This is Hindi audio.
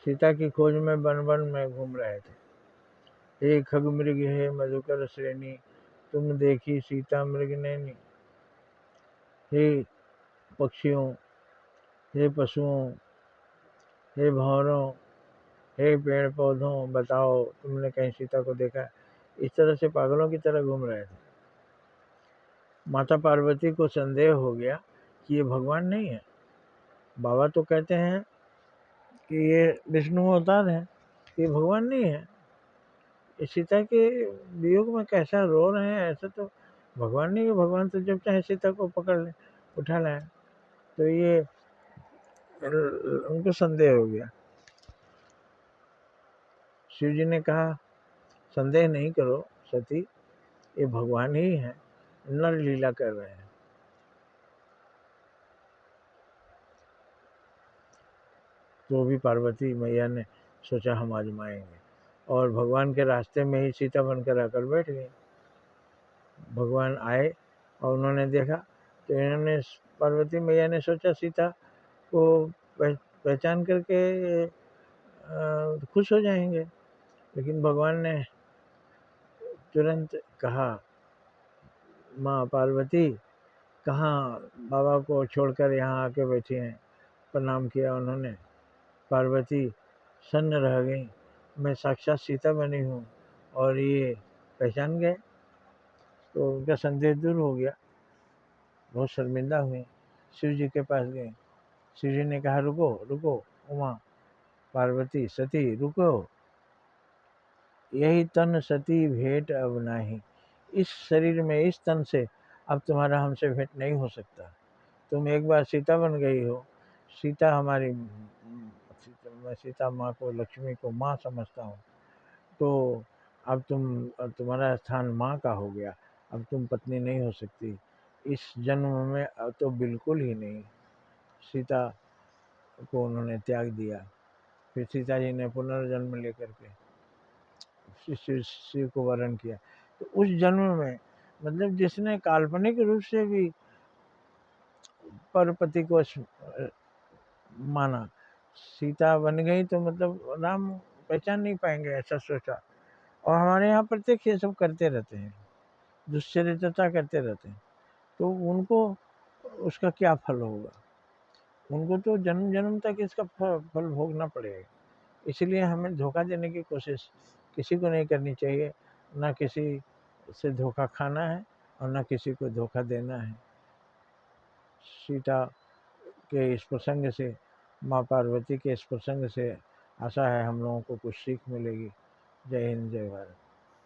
सीता की खोज में वन वन में घूम रहे थे। हे खग मृग हे मधुकर श्रेणी, तुम देखी सीता मृग नैनी। हे पक्षियों, हे पशुओं, हे भंवरों, हे पेड़ पौधों, बताओ तुमने कहीं सीता को देखा? इस तरह से पागलों की तरह घूम रहे थे। माता पार्वती को संदेह हो गया कि ये भगवान नहीं है। बाबा तो कहते हैं कि ये विष्णु अवतार है, ये भगवान नहीं है। इस सीता के वियोग में कैसा रो रहे हैं, ऐसा तो भगवान नहीं है। भगवान तो जब चाहे सीता को पकड़ ले, उठा लाए। तो ये उनको संदेह हो गया। शिव जी ने कहा, संदेह नहीं करो सती, ये भगवान ही है, नर लीला कर रहे हैं। तो भी पार्वती मैया ने सोचा हम आजमाएंगे, और भगवान के रास्ते में ही सीता बनकर आकर बैठ गई। भगवान आए और उन्होंने देखा, तो इन्होंने पार्वती मैया ने सोचा सीता को पहचान करके खुश हो जाएंगे। लेकिन भगवान ने तुरंत कहा, माँ पार्वती कहाँ बाबा को छोड़कर यहाँ आके बैठी हैं। प्रणाम किया उन्होंने। पार्वती सन्न रह गई, मैं साक्षात सीता बनी हूँ और ये पहचान गए। तो उनका संदेह दूर हो गया, बहुत शर्मिंदा हुई। शिव जी के पास गए। शिव जी ने कहा, रुको रुको उमा, पार्वती सती रुको, यही तन सती भेंट अब नाही। इस शरीर में, इस तन से अब तुम्हारा हमसे भेंट नहीं हो सकता। तुम एक बार सीता बन गई हो। सीता हमारी, मैं सीता माँ को, लक्ष्मी को माँ समझता हूँ। तो अब तुम्हारा स्थान माँ का हो गया। अब तुम पत्नी नहीं हो सकती इस जन्म में, अब तो बिल्कुल ही नहीं। सीता को उन्होंने त्याग दिया। फिर सीता जी ने पुनर्जन्म लेकर के शिव को वरण किया। तो उस जन्म में, मतलब जिसने काल्पनिक रूप से भी परपति को माना, सीता बन गई तो मतलब राम पहचान नहीं पाएंगे, ऐसा सोचा। और हमारे यहाँ प्रत्येक ये सब करते रहते हैं, दुश्चरित्रता करते रहते हैं। तो उनको उसका क्या फल होगा? उनको तो जन्म जन्म तक इसका फल भोगना पड़ेगा। इसलिए हमें धोखा देने की कोशिश किसी को नहीं करनी चाहिए। ना किसी से धोखा खाना है और ना किसी को धोखा देना है। सीता के इस प्रसंग से, माँ पार्वती के इस प्रसंग से आशा है हम लोगों को कुछ सीख मिलेगी। जय हिंद, जय भारत।